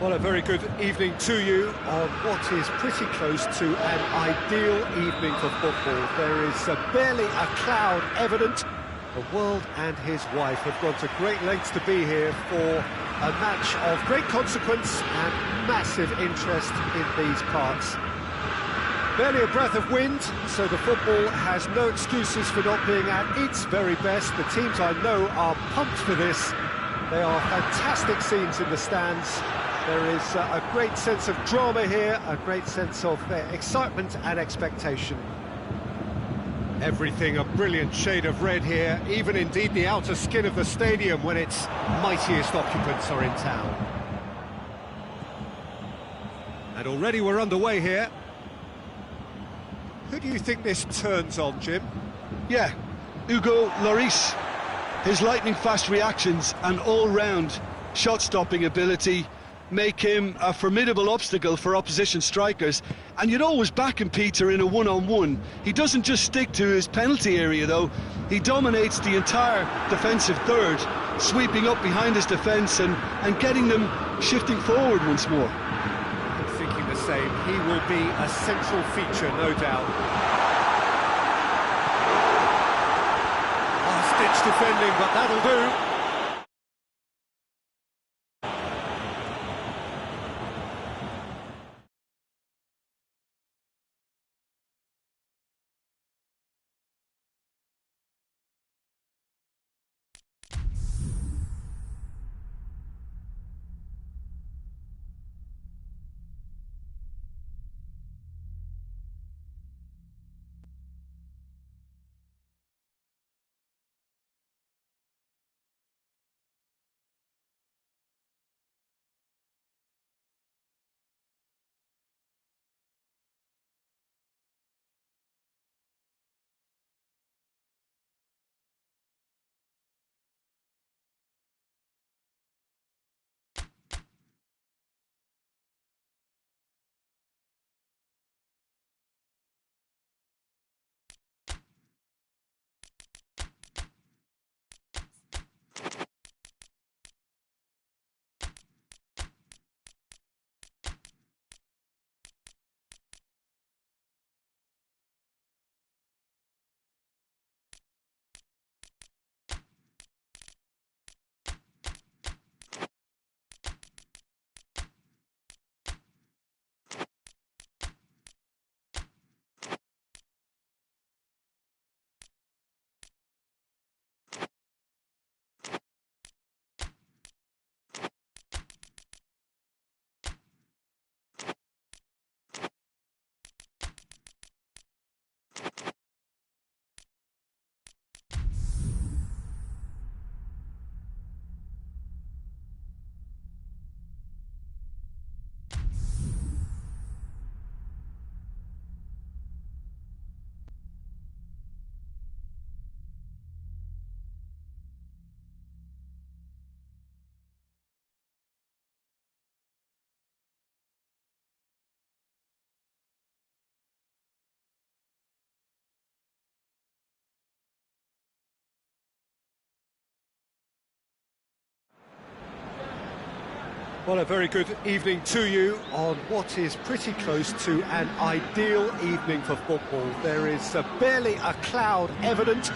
Well, a very good evening to you on what is pretty close to an ideal evening for football. There is barely a cloud evident. The world and his wife have gone to great lengths to be here for a match of great consequence and massive interest in these parts. Barely a breath of wind, so the football has no excuses for not being at its very best. The teams I know are pumped for this. They are fantastic scenes in the stands. There is a great sense of drama here, a great sense of excitement and expectation. Everything a brilliant shade of red here, even indeed the outer skin of the stadium when its mightiest occupants are in town. And already we're underway here. Who do you think this turns on, Jim? Yeah, Hugo Lloris. His lightning-fast reactions and all-round shot-stopping ability make him a formidable obstacle for opposition strikers. And you'd always back him, Peter, in a one-on-one. He doesn't just stick to his penalty area, though. He dominates the entire defensive third, sweeping up behind his defence and getting them shifting forward once more. I'm thinking the same. He will be a central feature, no doubt. Last-ditch defending, but that'll do. Well, a very good evening to you on what is pretty close to an ideal evening for football. There is barely a cloud evident.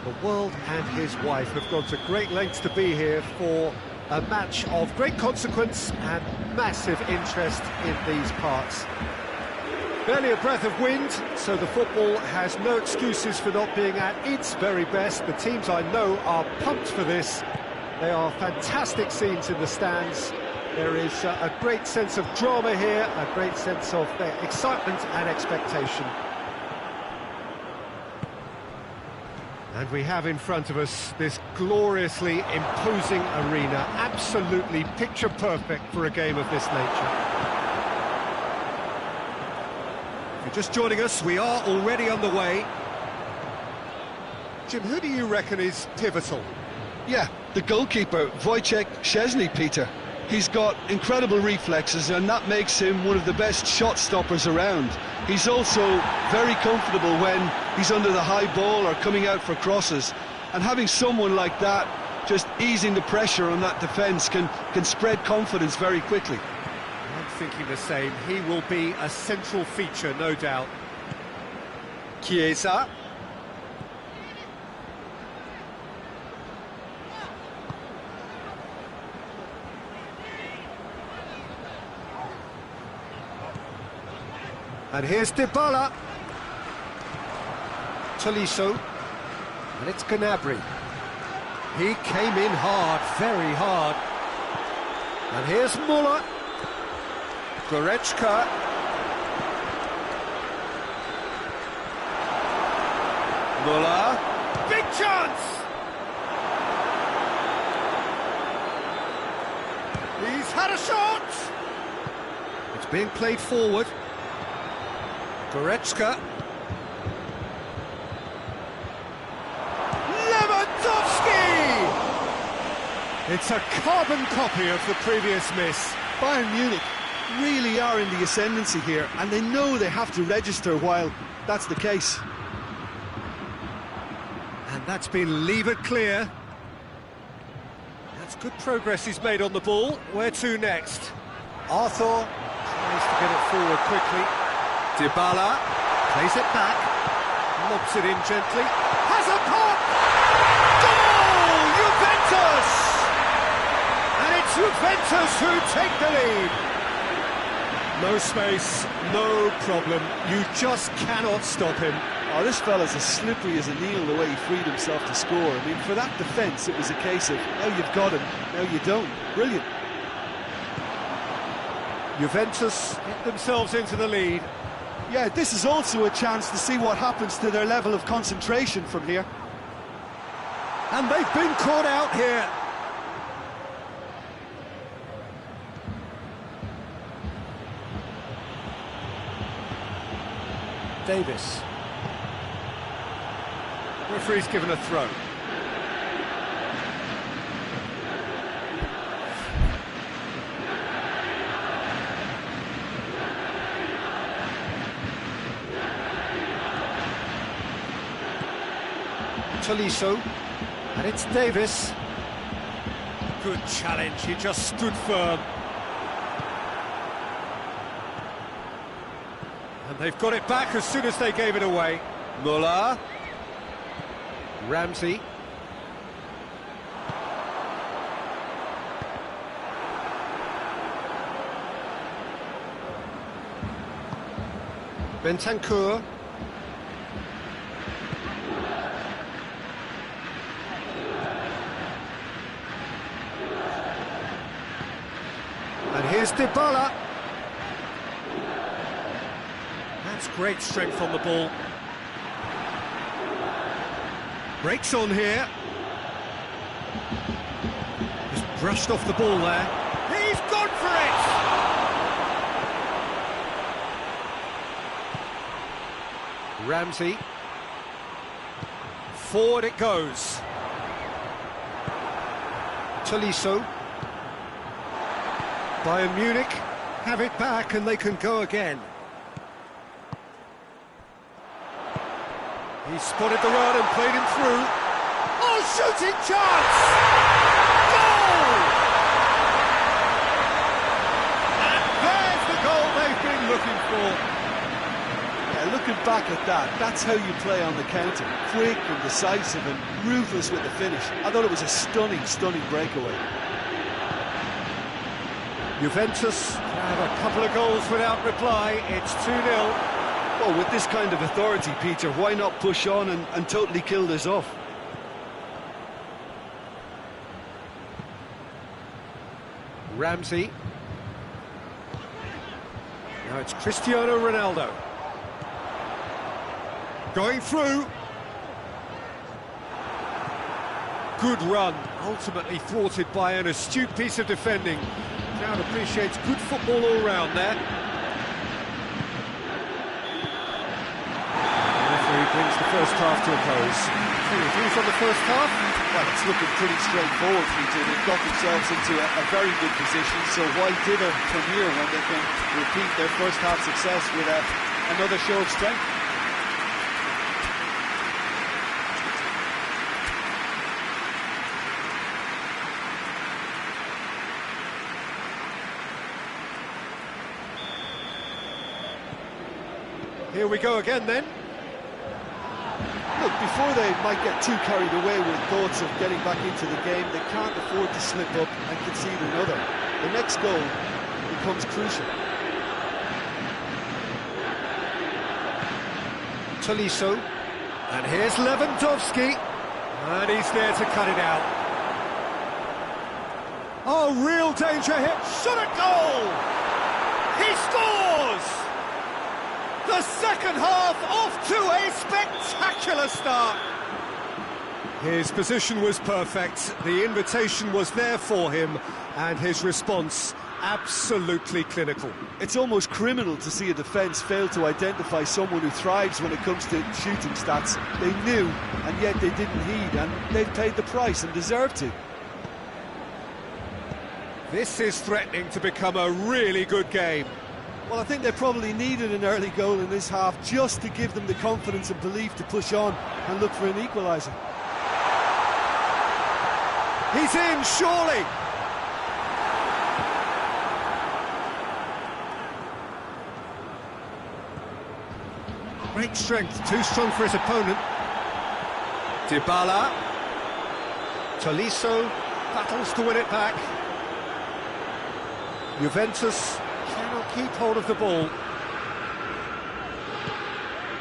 The world and his wife have gone to great lengths to be here for a match of great consequence and massive interest in these parts. Barely a breath of wind, so the football has no excuses for not being at its very best. The teams I know are pumped for this. They are fantastic scenes in the stands. There is a great sense of drama here, a great sense of excitement and expectation. And we have in front of us this gloriously imposing arena, absolutely picture perfect for a game of this nature. If you're just joining us, we are already on the way. Jim, who do you reckon is pivotal? Yeah, the goalkeeper, Wojciech Szczesny, Peter. He's got incredible reflexes, and that makes him one of the best shot stoppers around. He's also very comfortable when he's under the high ball or coming out for crosses. And having someone like that just easing the pressure on that defence can spread confidence very quickly. thinking the same. He will be a central feature, no doubt. Chiesa. And here's Dybala. Tolisso. And it's Gnabry. He came in hard, very hard. And here's Muller. Goretzka. Muller. Big chance! He's had a shot! It's being played forward. Goretzka. It's a carbon copy of the previous miss. Bayern Munich really are in the ascendancy here, and they know they have to register while that's the case. And that's been levered clear. That's good progress he's made on the ball. Where to next? Arthur tries to get it forward quickly. Dybala plays it back, lobs it in gently. Has a pop! Goal! Juventus! Juventus who take the lead. No space, no problem. You just cannot stop him. Oh, this fella's as slippery as a needle the way he freed himself to score. I mean, for that defence, it was a case of, now you've got him, now you don't. Brilliant. Juventus get themselves into the lead. Yeah, this is also a chance to see what happens to their level of concentration from here. And they've been caught out here. Davis. Referee's given a throw. Tolisso. And it's Davis. Good challenge, he just stood firm. And they've got it back as soon as they gave it away. Muller. Ramsey. Bentancur. And here's Dybala. That's great strength on the ball. Breaks on here. Just brushed off the ball there. He's gone for it! Ramsey. Forward it goes. Tolisso. Bayern Munich have it back and they can go again. He spotted the run and played him through. Oh, shooting chance! Goal! And there's the goal they've been looking for. Yeah, looking back at that, that's how you play on the counter. Quick and decisive and ruthless with the finish. I thought it was a stunning, stunning breakaway. Juventus have a couple of goals without reply. It's 2-0. Well, with this kind of authority, Peter, why not push on and totally kill this off? Ramsey. Now it's Cristiano Ronaldo. Going through. Good run, ultimately thwarted by an astute piece of defending. Crowd appreciates good football all round there. Brings the first half to a close. Any views on the first half? Well, it's looking pretty straightforward, Peter. They've got themselves into a very good position, so why dither from here when they can repeat their first half success with another show of strength? Here we go again then. Look, before they might get too carried away with thoughts of getting back into the game, they can't afford to slip up and concede another. The next goal becomes crucial. Tolisso, and here's Lewandowski, and he's there to cut it out. Oh, real danger here, shot at goal! He scores! The second half off to a spectacular start. His position was perfect, the invitation was there for him, and his response absolutely clinical. It's almost criminal to see a defence fail to identify someone who thrives when it comes to shooting stats. They knew, and yet they didn't heed, and they've paid the price and deserve to. This is threatening to become a really good game. Well, I think they probably needed an early goal in this half just to give them the confidence and belief to push on and look for an equaliser. He's in, surely! Great strength, too strong for his opponent. Dybala. Tolisso battles to win it back. Juventus cannot keep hold of the ball.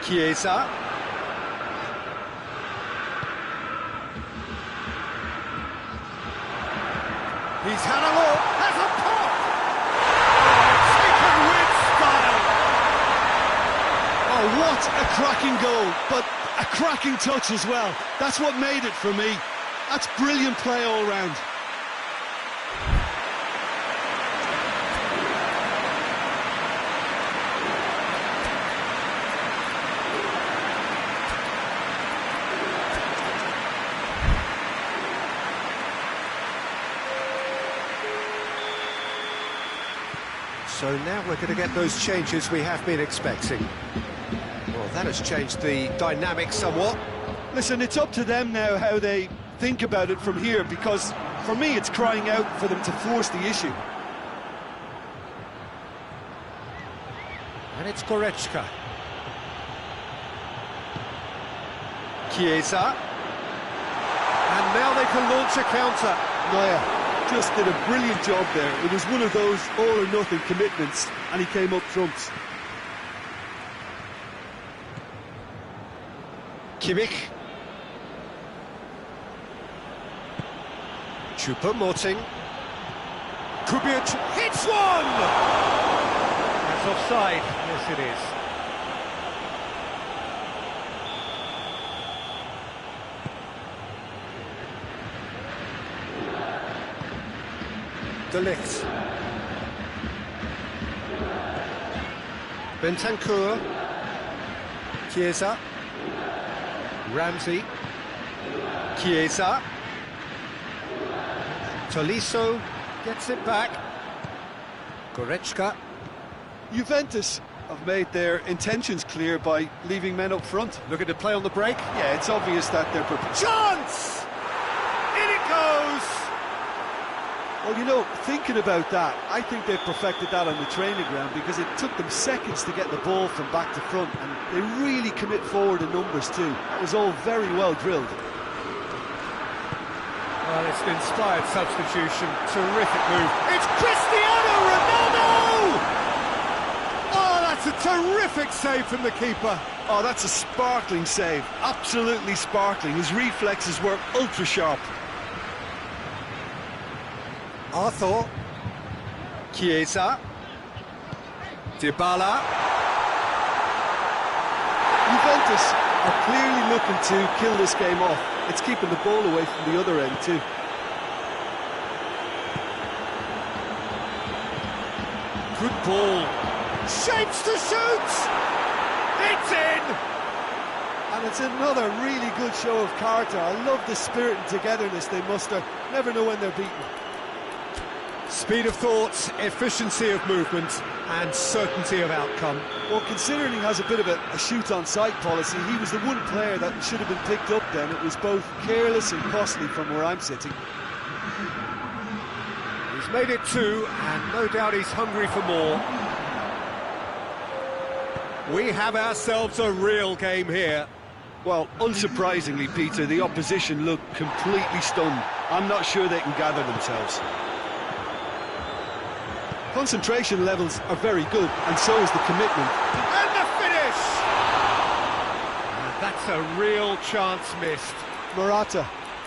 Chiesa. He's had a look, has a pop! Taken with style! Oh, what a cracking goal, but a cracking touch as well. That's what made it for me. That's brilliant play all round. So now we're going to get those changes we have been expecting. Well, that has changed the dynamic somewhat. Listen, it's up to them now how they think about it from here, because for me it's crying out for them to force the issue. And it's Goretzka. Chiesa. And now they can launch a counter. Neuer just did a brilliant job there. It was one of those all-or-nothing commitments, and he came up trumps. Kimmich. Choupo-Moting. Kubic hits one! That's offside. Yes, it is. De Ligt. Bentancur. Chiesa. Ramsey. Chiesa. Tolisso gets it back. Goretzka. Juventus have made their intentions clear by leaving men up front. Looking to play on the break. Yeah, it's obvious that they're prepared. Chance! In it goes! Well, you know, thinking about that, I think they've perfected that on the training ground, because it took them seconds to get the ball from back to front, and they really commit forward in numbers too. That was all very well drilled. Well, it's an inspired substitution. Terrific move. It's Cristiano Ronaldo! Oh, that's a terrific save from the keeper. Oh, that's a sparkling save. Absolutely sparkling. His reflexes were ultra sharp. Arthur. Chiesa. Dybala. Juventus are clearly looking to kill this game off. It's keeping the ball away from the other end too. Good ball. Shapes to shoot! It's in! And it's another really good show of character. I love the spirit and togetherness they muster. Never know when they're beaten. Speed of thought, efficiency of movement, and certainty of outcome. Well, considering he has a bit of a shoot-on-sight policy, he was the one player that should have been picked up then. It was both careless and costly from where I'm sitting. He's made it two, and no doubt he's hungry for more. We have ourselves a real game here. Well, unsurprisingly, Peter, the opposition look completely stunned. I'm not sure they can gather themselves. Concentration levels are very good, and so is the commitment. And the finish! That's a real chance missed. Morata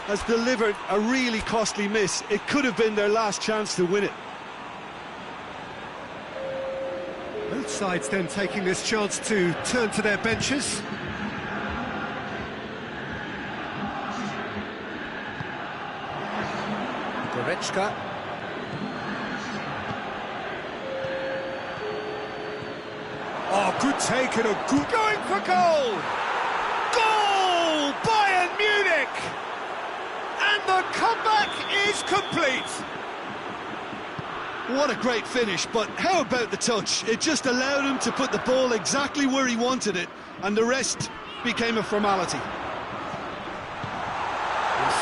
has delivered a really costly miss. It could have been their last chance to win it. Both sides then taking this chance to turn to their benches. Goretzka. Oh, good take and a good... Going for goal! Goal! Bayern Munich! And the comeback is complete! What a great finish, but how about the touch? It just allowed him to put the ball exactly where he wanted it, and the rest became a formality. He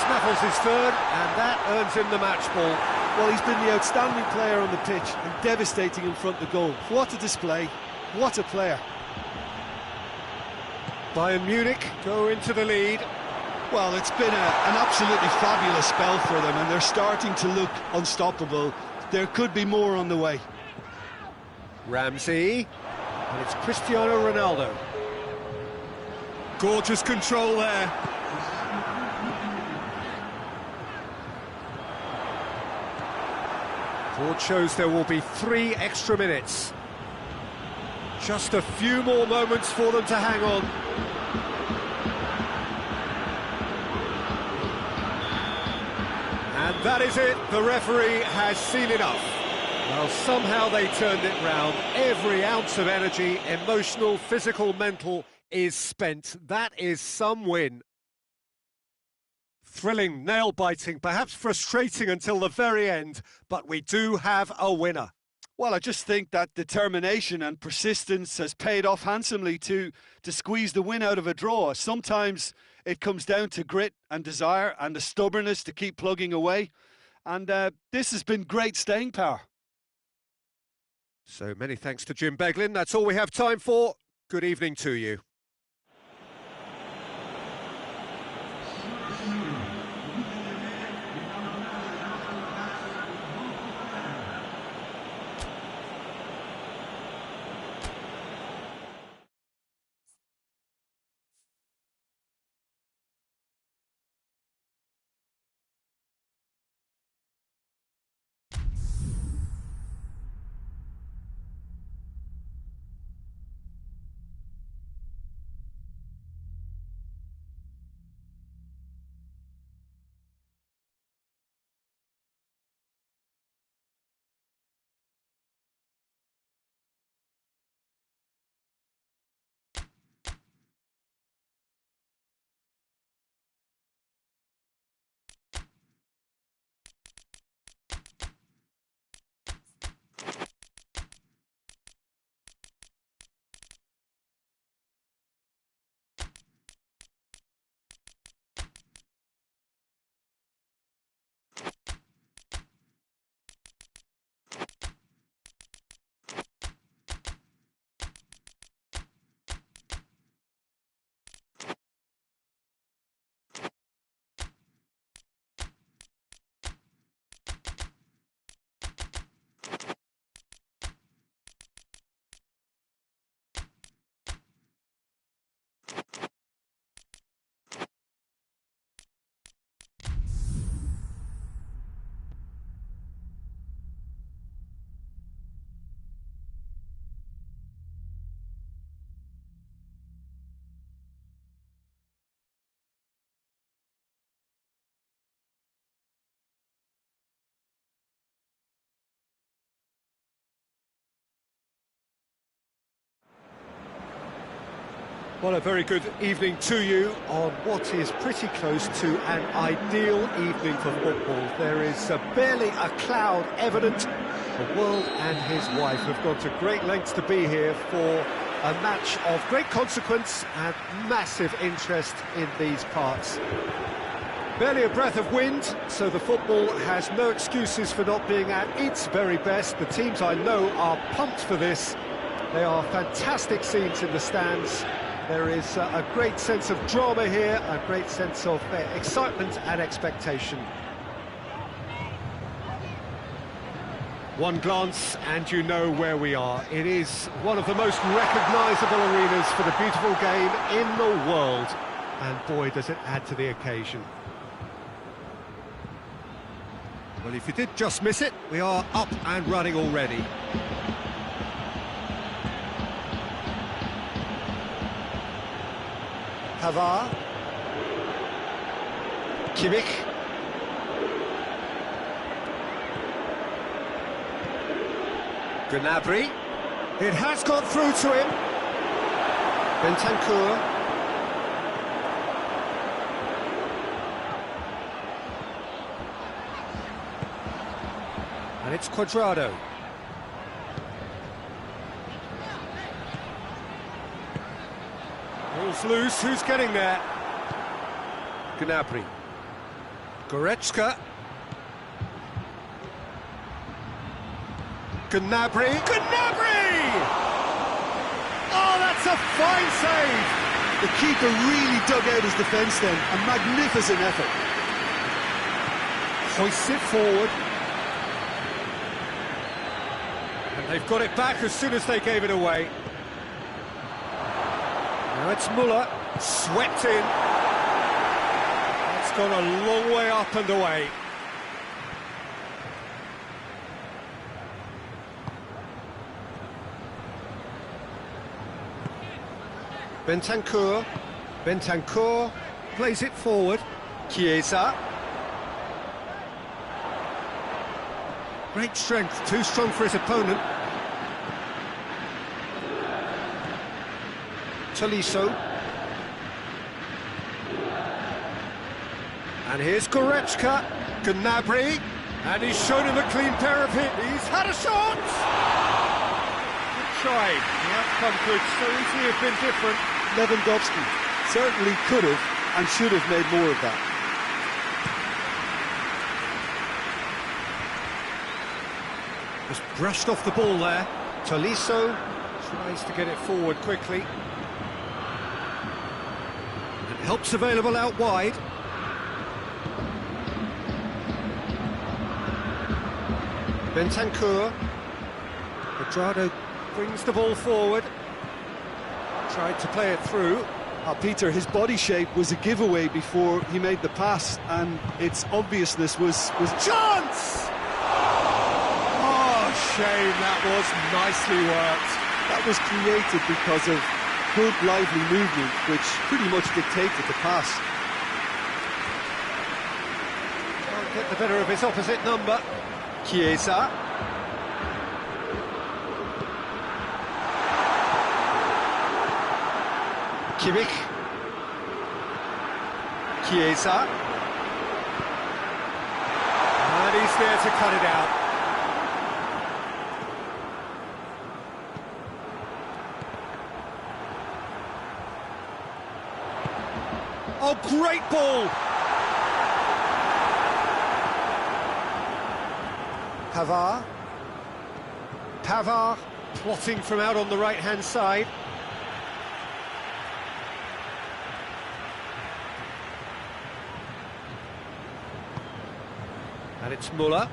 snaffles his third, and that earns him the match ball. Well, he's been the outstanding player on the pitch and devastating in front of the goal. What a display, what a player. Bayern Munich go into the lead. Well, it's been an absolutely fabulous spell for them, and they're starting to look unstoppable. There could be more on the way. Ramsey, and it's Cristiano Ronaldo. Gorgeous control there. Board shows there will be 3 extra minutes. Just a few more moments for them to hang on. And that is it, the referee has seen enough. Well, somehow they turned it round. Every ounce of energy, emotional, physical, mental, is spent. That is some win. Thrilling, nail-biting, perhaps frustrating until the very end, but we do have a winner. Well, I just think that determination and persistence has paid off handsomely to squeeze the win out of a draw. Sometimes it comes down to grit and desire and the stubbornness to keep plugging away. And this has been great staying power. So many thanks to Jim Beglin. That's all we have time for. Good evening to you. Well, a very good evening to you on what is pretty close to an ideal evening for football. There is barely a cloud evident. The world and his wife have gone to great lengths to be here for a match of great consequence and massive interest in these parts. Barely a breath of wind, so the football has no excuses for not being at its very best. The teams I know are pumped for this. They are fantastic scenes in the stands. There is a great sense of drama here, a great sense of excitement and expectation. One glance and you know where we are. It is one of the most recognisable arenas for the beautiful game in the world. And boy, does it add to the occasion. Well, if you did just miss it, we are up and running already. Pavard. Kimmich. Gnabry. It has got through to him. Bentancur. And it's Cuadrado. Ball's loose, who's getting there? Gnabry. Goretzka. Gnabry. Gnabry! Oh, that's a fine save! The keeper really dug out his defence then. A magnificent effort. Hoists it forward. And they've got it back as soon as they gave it away. Now it's Muller, swept in. It's gone a long way up and away. Bentancur. Bentancur plays it forward. Chiesa. Great strength, too strong for his opponent. Tolisso. And here's Goretzka. Gnabry. And he's shown him a clean pair of hits. He's had a shot! Good try. The outcome could so easily have been different. Lewandowski certainly could have and should have made more of that. Just brushed off the ball there. Tolisso tries to get it forward quickly. And help's available out wide. Bentancur. Cuadrado brings the ball forward. Tried to play it through. Peter, his body shape was a giveaway before he made the pass, and its obviousness was chance! Oh, shame, that was nicely worked. That was created because of good, lively movement, which pretty much dictated the pass. Can't get the better of his opposite number. Chiesa. Kimmich. Chiesa. And he's there to cut it out. Oh, great ball! Pavard. Pavard plotting from out on the right-hand side. And it's Muller.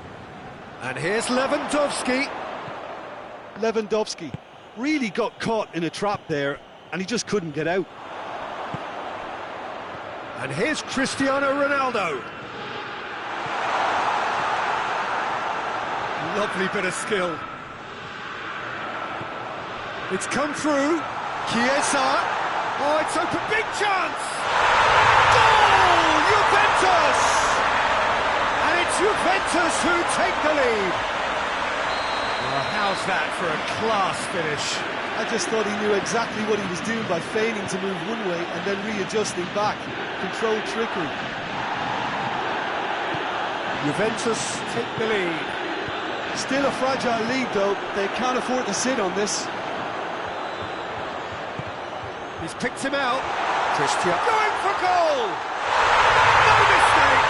And here's Lewandowski. Lewandowski really got caught in a trap there, and he just couldn't get out. And here's Cristiano Ronaldo. Lovely bit of skill. It's come through. Chiesa. Oh, it's open. Big chance! Goal! Juventus! And it's Juventus who take the lead. Well, how's that for a class finish? I just thought he knew exactly what he was doing by feigning to move one way and then readjusting back. Controlled trickery. Juventus take the lead. Still a fragile lead, though. They can't afford to sit on this. He's picked him out. Cristiano going for goal! No mistake!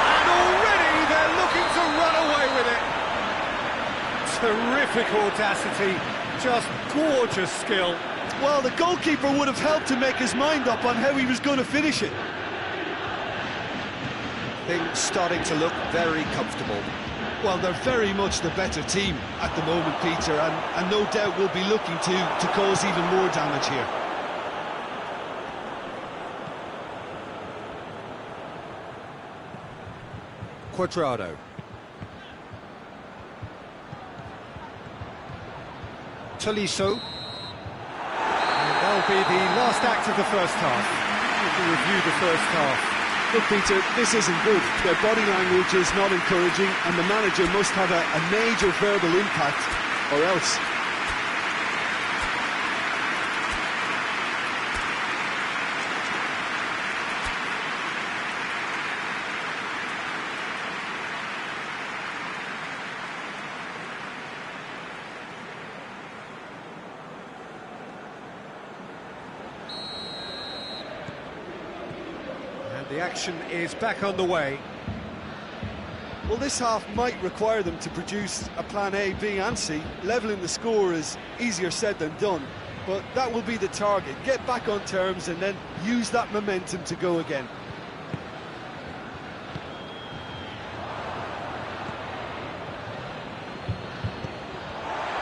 And already they're looking to run away with it. Terrific audacity, just gorgeous skill. Well, the goalkeeper would have helped to make his mind up on how he was going to finish it. Things starting to look very comfortable. Well, they're very much the better team at the moment, Peter, and no doubt will be looking to cause even more damage here. Cuadrado. Tolisso. And that'll be the last act of the first half. We'll review the first half. Look, Peter, this isn't good. Their body language is not encouraging, and the manager must have a major verbal impact, or else. The action is back on the way. Well, this half might require them to produce a plan A, B and C. Levelling the score is easier said than done, but that will be the target. Get back on terms and then use that momentum to go again.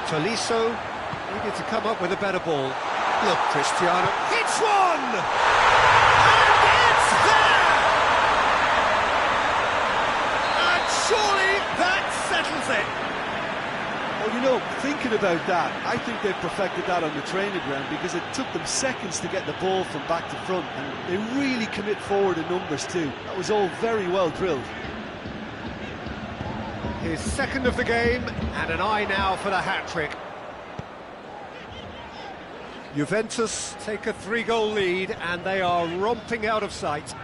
Tolisso needed to come up with a better ball. Look, Cristiano hits one! Surely that settles it. Well, you know, thinking about that, I think they've perfected that on the training ground because it took them seconds to get the ball from back to front, and they really commit forward in numbers too. That was all very well drilled. His second of the game, and an eye now for the hat-trick. Juventus take a 3-goal lead, and they are romping out of sight.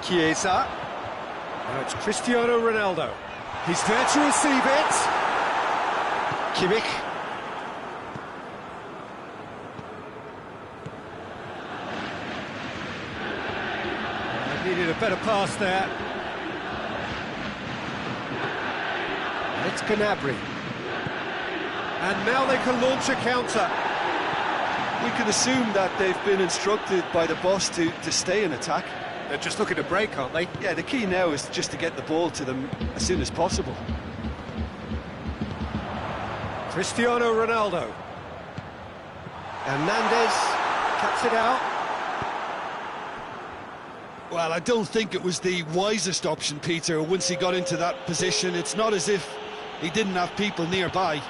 Chiesa. Now it's Cristiano Ronaldo. He's there to receive it. Kimmich. Needed a better pass there. It's Gnabry. And now they can launch a counter. We can assume that they've been instructed by the boss to stay in attack. They're just looking to break, aren't they? Yeah, the key now is just to get the ball to them as soon as possible. Cristiano Ronaldo. Hernandez cuts it out. Well, I don't think it was the wisest option, Peter, once he got into that position. It's not as if he didn't have people nearby.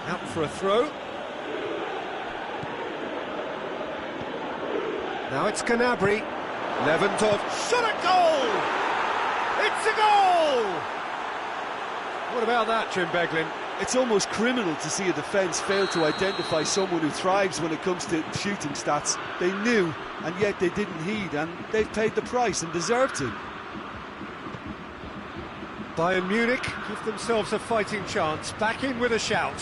Out for a throw. Now it's Gnabry. Levantov shot a goal! It's a goal! What about that, Jim Beglin? It's almost criminal to see a defence fail to identify someone who thrives when it comes to shooting stats. They knew, and yet they didn't heed, and they've paid the price and deserve to. Bayern Munich give themselves a fighting chance, back in with a shout.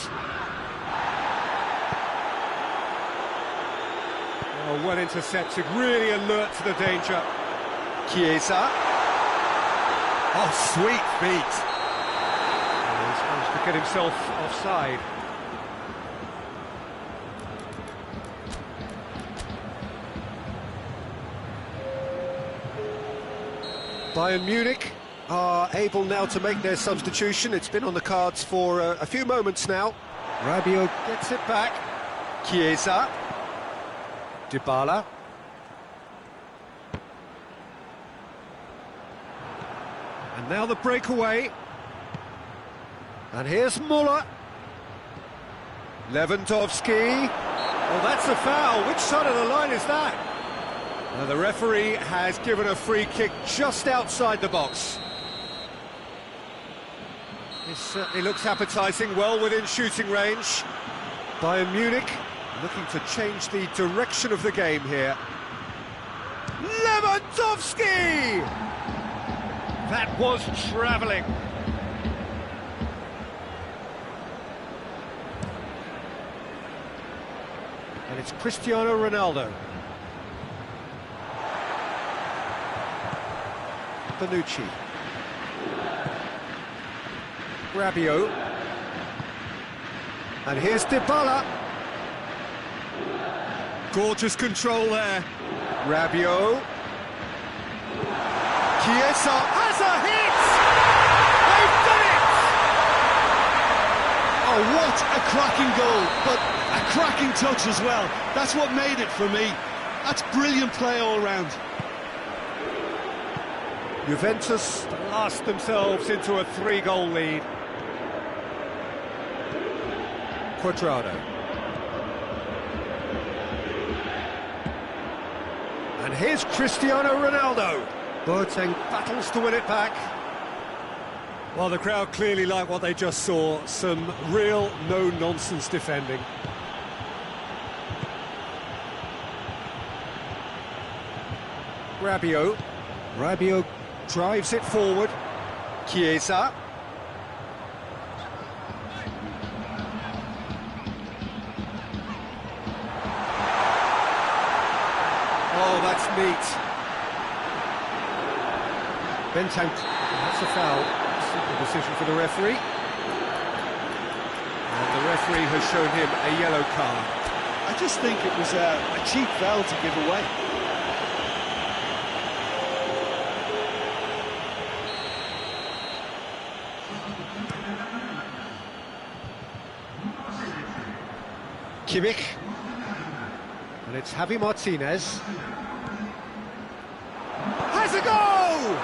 Oh, well intercepted, really alert to the danger. Chiesa. Oh, sweet feet. Oh, he's managed to get himself offside. Bayern Munich are able now to make their substitution. It's been on the cards for a few moments now. Rabiot gets it back. Chiesa. Dybala. And now the breakaway. And here's Muller. Lewandowski. Oh, that's a foul. Which side of the line is that? Now the referee has given a free kick just outside the box. This certainly looks appetising, well within shooting range. Bayern Munich looking to change the direction of the game here. Lewandowski! That was travelling. And it's Cristiano Ronaldo. Bonucci. Rabiot. And here's Dybala. Gorgeous control there. Rabiot. Chiesa has a hit! They've done it! Oh, what a cracking goal, but a cracking touch as well. That's what made it for me. That's brilliant play all round. Juventus blast themselves into a 3-goal lead. Quadrado. And here's Cristiano Ronaldo. Boateng battles to win it back. Well, the crowd clearly like what they just saw. Some real no-nonsense defending. Rabiot. Rabiot drives it forward. Chiesa. Oh, that's neat. Bentang, that's a foul. Simple decision for the referee. And the referee has shown him a yellow card. I just think it was a cheap foul to give away. Kimmich. And it's Javi Martinez. Has a goal!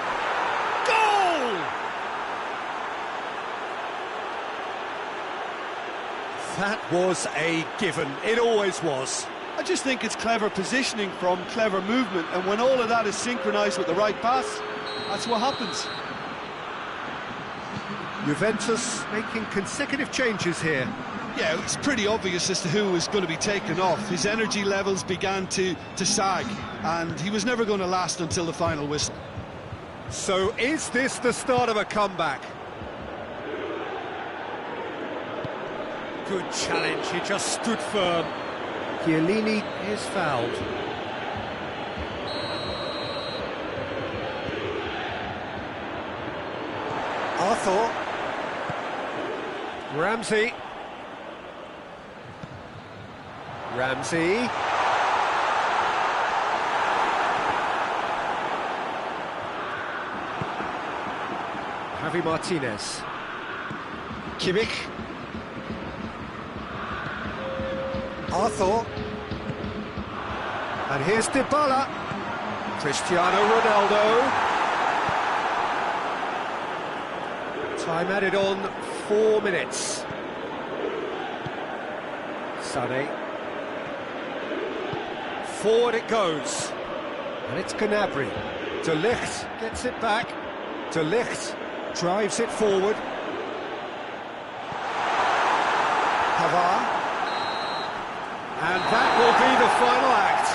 Goal! That was a given. It always was. I just think it's clever positioning from clever movement, and when all of that is synchronised with the right pass, that's what happens. Juventus making consecutive changes here. Yeah, it's pretty obvious as to who was going to be taken off. His energy levels began to sag, and he was never going to last until the final whistle. So is this the start of a comeback? Good challenge, he just stood firm. Chiellini is fouled. Arthur. Ramsey. Ramsey. Javi Martinez. Kimmich. Arthur. And here's Dybala. Cristiano Ronaldo. Time added on 4 minutes. Sané. Forward it goes. And it's Gnabry. De Ligt gets it back. De Ligt drives it forward. Pavard. And that will be the final act.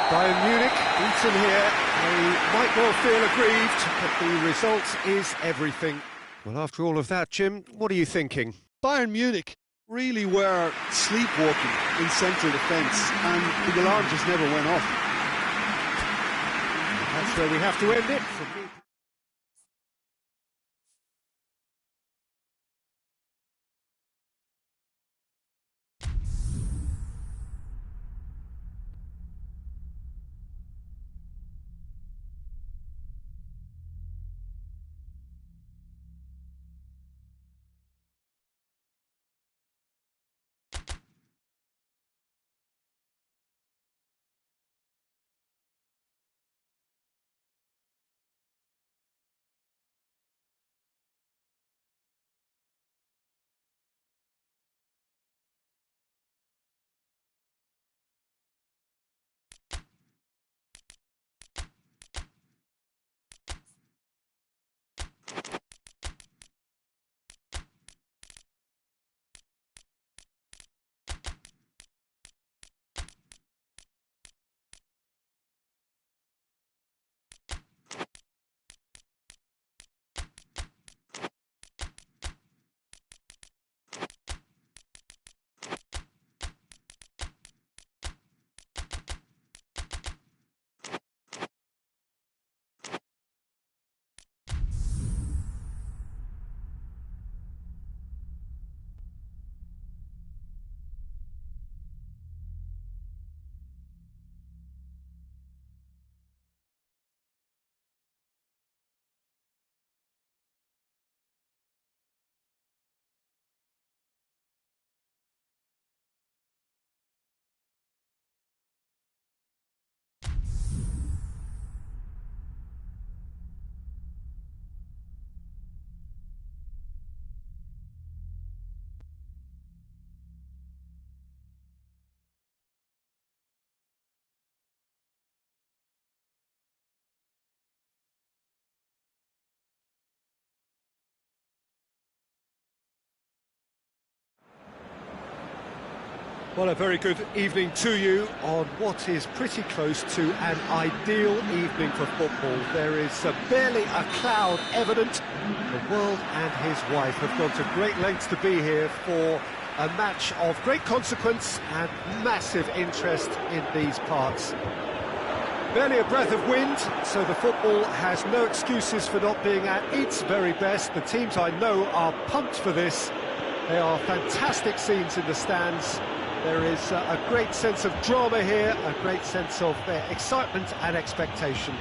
Bayern Munich beaten here. They might well feel aggrieved, but the result is everything. Well, after all of that, Jim, what are you thinking? Bayern Munich really were sleepwalking in central defence, and the alarm just never went off. That's where we have to end it. Well, a very good evening to you on what is pretty close to an ideal evening for football. There is barely a cloud evident. The world and his wife have gone to great lengths to be here for a match of great consequence and massive interest in these parts. Barely a breath of wind, so the football has no excuses for not being at its very best. The teams I know are pumped for this. They are fantastic scenes in the stands. There is a great sense of drama here, a great sense of excitement and expectation.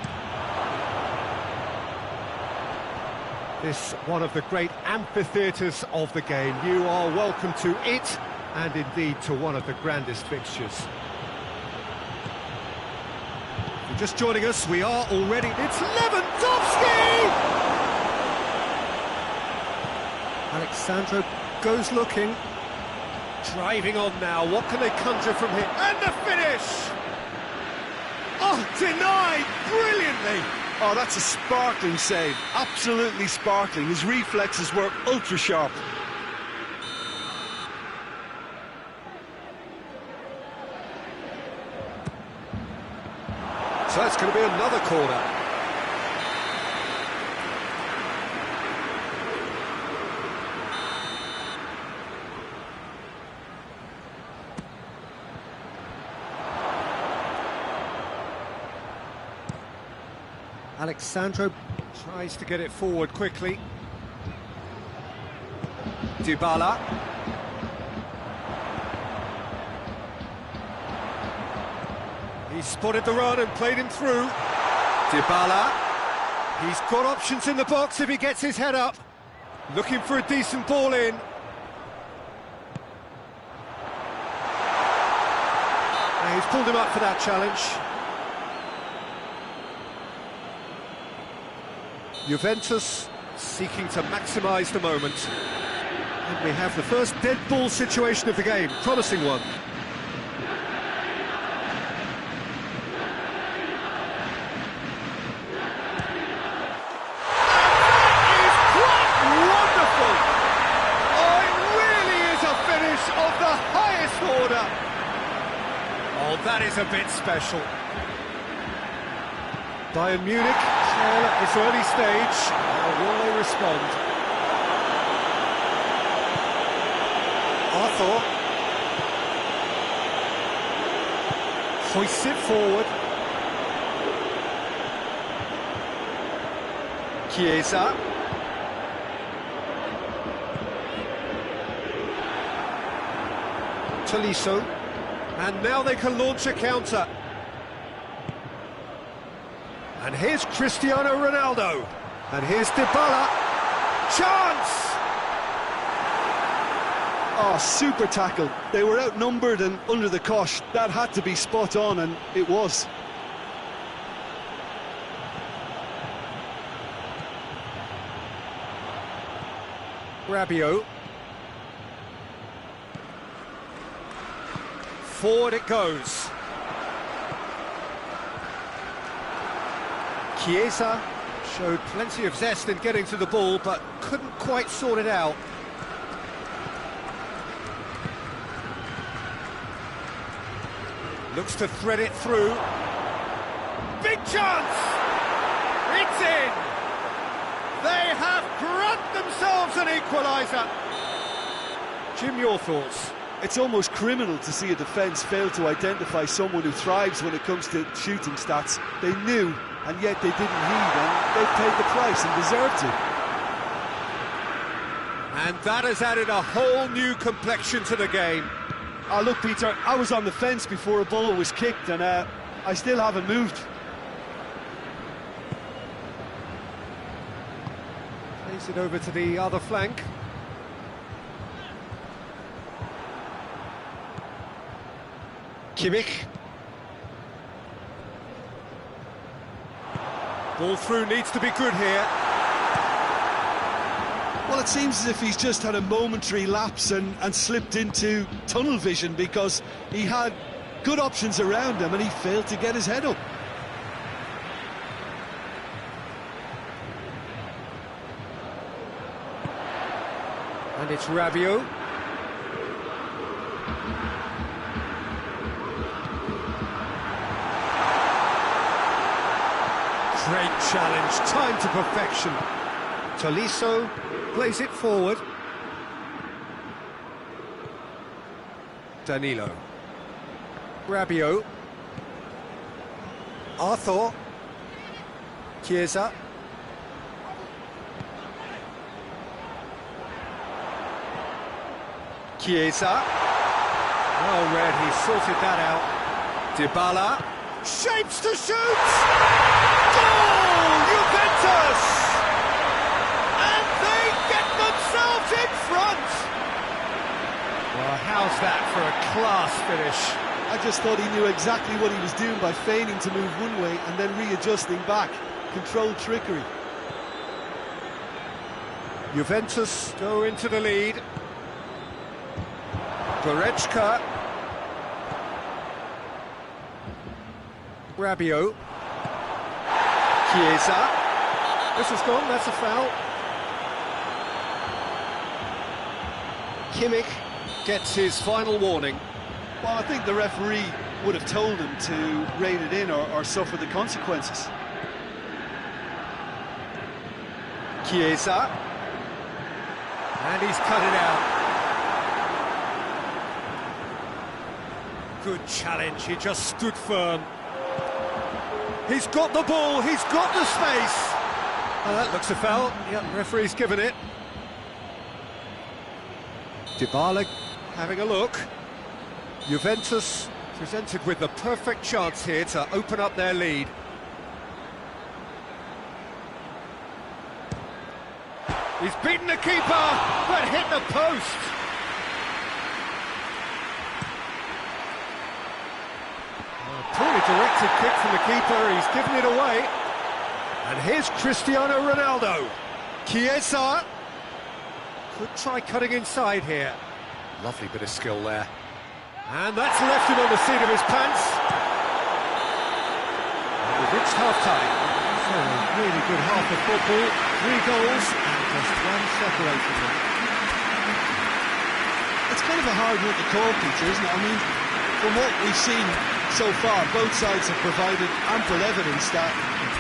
This one of the great amphitheatres of the game. You are welcome to it, and indeed to one of the grandest fixtures. If you're just joining us, we are already... It's Lewandowski! Alexandro goes looking. Driving on now, what can they conjure from here? And the finish! Oh, denied brilliantly! Oh, that's a sparkling save, absolutely sparkling. His reflexes were ultra sharp. So that's going to be another corner. Alexandro tries to get it forward quickly. Dybala. He spotted the run and played him through. Dybala. He's got options in the box if he gets his head up. Looking for a decent ball in. And he's pulled him up for that challenge. Juventus seeking to maximise the moment. And we have the first dead ball situation of the game, promising one. And that is quite wonderful! Oh, it really is a finish of the highest order! Oh, that is a bit special. Bayern Munich, at this early stage, how will they respond? Arthur hoists it forward. Chiesa. Tolisso. And now they can launch a counter. And here's Cristiano Ronaldo. And here's Dybala. Chance! Oh, super tackle. They were outnumbered and under the cosh. That had to be spot on, and it was. Rabiot. Forward it goes. Chiesa showed plenty of zest in getting to the ball, but couldn't quite sort it out. Looks to thread it through. Big chance! It's in! They have grabbed themselves an equaliser. Jim, your thoughts? It's almost criminal to see a defence fail to identify someone who thrives when it comes to shooting stats. They knew, and yet they didn't heed, and they paid the price and deserved to. And that has added a whole new complexion to the game. Oh, look, Peter, I was on the fence before a ball was kicked, and I still haven't moved. Plays it over to the other flank. Kimmich. Ball through needs to be good here. Well, it seems as if he's just had a momentary lapse and slipped into tunnel vision, because he had good options around him and he failed to get his head up. And it's Rabiot. Great challenge, time to perfection. Tolisso plays it forward. Danilo. Rabiot. Arthur. Chiesa. Chiesa. Well read, he sorted that out. Dybala. Shapes to shoot! Goal! Juventus! And they get themselves in front! Well, how's that for a class finish? I just thought he knew exactly what he was doing by feigning to move one way and then readjusting back. Controlled trickery. Juventus go into the lead. Goretzka. Rabiot. Chiesa. This is gone, that's a foul. Kimmich gets his final warning. Well, I think the referee would have told him to rein it in or suffer the consequences. Chiesa. And he's cut it out. Good challenge, he just stood firm. He's got the ball, he's got the space. Oh, that looks a foul. Yep, referee's given it. Dybala having a look. Juventus presented with the perfect chance here to open up their lead. He's beaten the keeper, but hit the post. A poorly directed kick from the keeper, he's given it away. And here's Cristiano Ronaldo. Chiesa could try cutting inside here. Lovely bit of skill there. And that's left him on the seat of his pants. And we've reached half-time. So a really good half of football. 3 goals and just one separating them. It's kind of a hard one to call, Peter, isn't it? I mean, from what we've seen so far, both sides have provided ample evidence that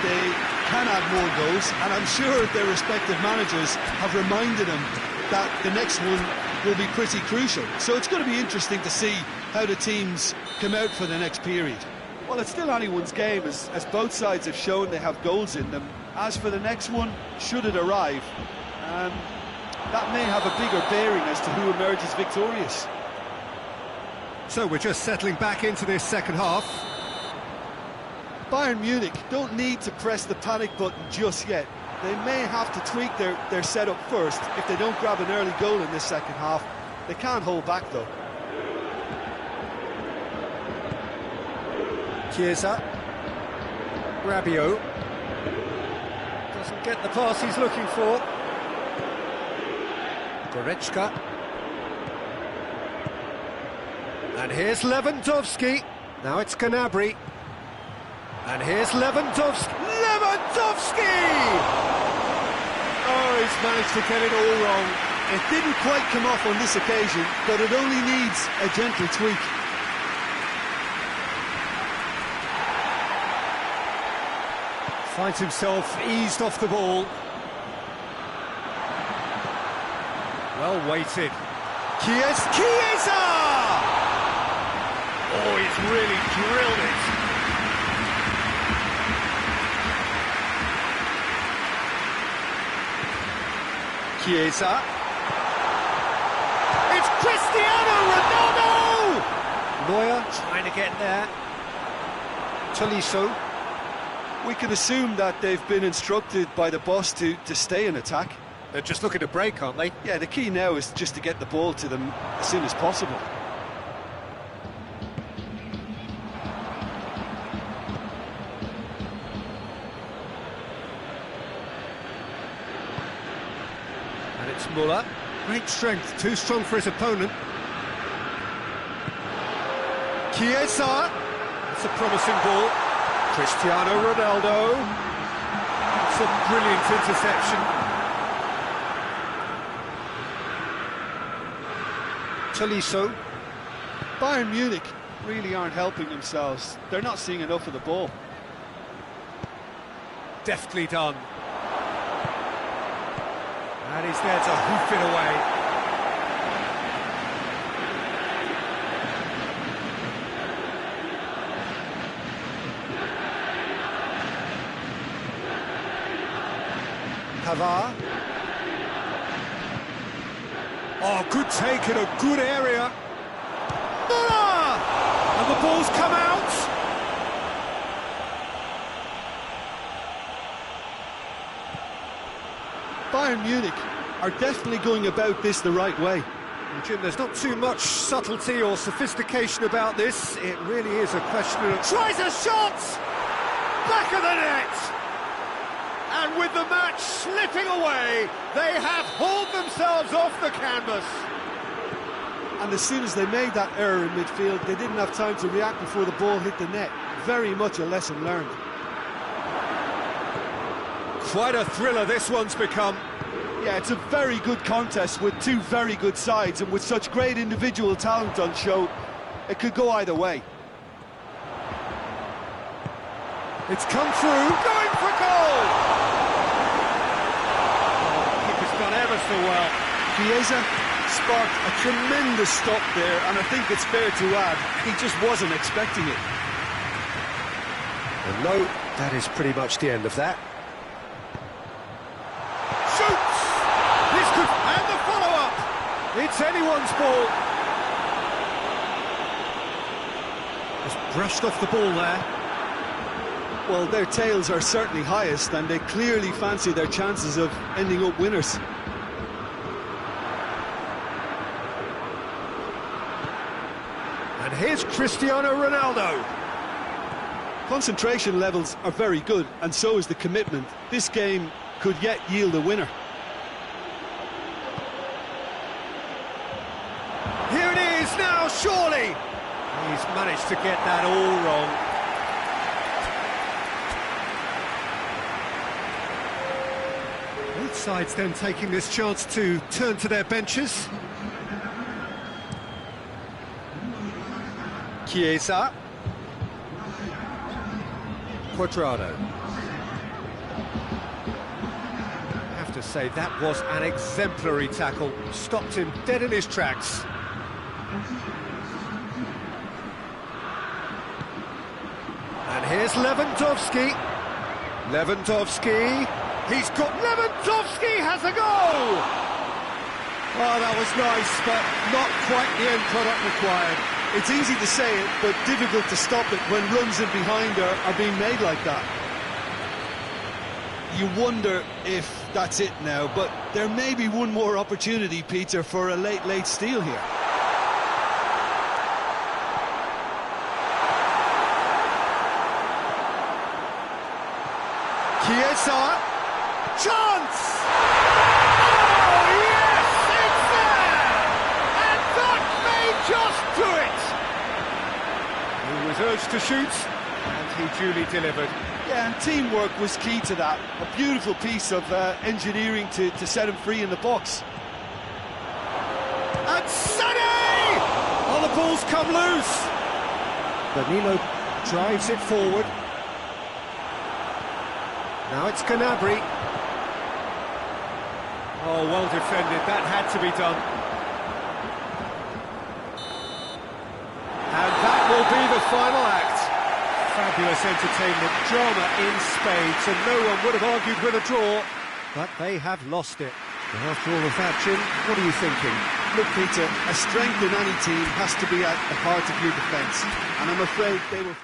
they can add more goals, and I'm sure their respective managers have reminded them that the next one will be pretty crucial. So it's going to be interesting to see how the teams come out for the next period. Well, it's still anyone's game, as both sides have shown they have goals in them. As for the next one, should it arrive, that may have a bigger bearing as to who emerges victorious. So we're just settling back into this second half. Bayern Munich don't need to press the panic button just yet. They may have to tweak their setup first if they don't grab an early goal in this second half. They can't hold back though. Chiesa. Rabiot. Doesn't get the pass he's looking for. Goretzka. And here's Lewandowski. Now it's Gnabry. And here's Lewandowski. Lewandowski! Oh, he's managed to get it all wrong. It didn't quite come off on this occasion, but it only needs a gentle tweak. Finds himself eased off the ball. Well weighted. Chiesa! Oh, he's really drilled it. Chiesa. It's Cristiano Ronaldo! Neuer trying to get there. Tolisso. We can assume that they've been instructed by the boss to stay in attack. They're just looking to break, aren't they? Yeah, the key now is just to get the ball to them as soon as possible. And it's Muller. Great strength, too strong for his opponent. Chiesa. That's a promising ball. Cristiano Ronaldo. It's a brilliant interception. Tolisso. Bayern Munich really aren't helping themselves. They're not seeing enough of the ball. Deftly done. And he's there to hoof it away. Pavard. Oh, good take in a good area. Müller! And the ball's come out. Bayern Munich are definitely going about this the right way. Jim, there's not too much subtlety or sophistication about this. It really is a question of... Tries a shot! Back of the net! And with the match slipping away, they have hauled themselves off the canvas. And as soon as they made that error in midfield, they didn't have time to react before the ball hit the net. Very much a lesson learned. Quite a thriller this one's become. Yeah, it's a very good contest with two very good sides, and with such great individual talent on show, it could go either way. It's come through, going for goal! Oh, keeper's done ever so well. Chiesa sparked a tremendous stop there, and I think it's fair to add, he just wasn't expecting it. And no, that is pretty much the end of that. Shoots! This could... and the follow-up! It's anyone's ball. Just brushed off the ball there. Well, their tails are certainly highest, and they clearly fancy their chances of ending up winners. And here's Cristiano Ronaldo. Concentration levels are very good, and so is the commitment. This game could yet yield a winner. Here it is now, surely! He's managed to get that all wrong. Both sides then taking this chance to turn to their benches. Chiesa. Cuadrado. I have to say, that was an exemplary tackle. Stopped him dead in his tracks. And here's Lewandowski. Lewandowski. He's got... Lewandowski has a goal! Oh, that was nice, but not quite the end product required. It's easy to say it, but difficult to stop it when runs in behind are being made like that. You wonder if that's it now, but there may be one more opportunity, Peter, for a late steal here. Chiesa. Chance! Oh, yes, it's there! And that may just do it! He was urged to shoot, and he duly delivered. Yeah, and teamwork was key to that. A beautiful piece of engineering to set him free in the box. And Sané! Oh, the ball's come loose! Danilo drives it forward. Now it's Gnabry. Oh, well defended, that had to be done. And that will be the final act. Fabulous entertainment, drama in spades, and no one would have argued with a draw, but they have lost it. And after all of that, Jim, what are you thinking? Look, Peter, a strength in any team has to be at the heart of your defence, and I'm afraid they will...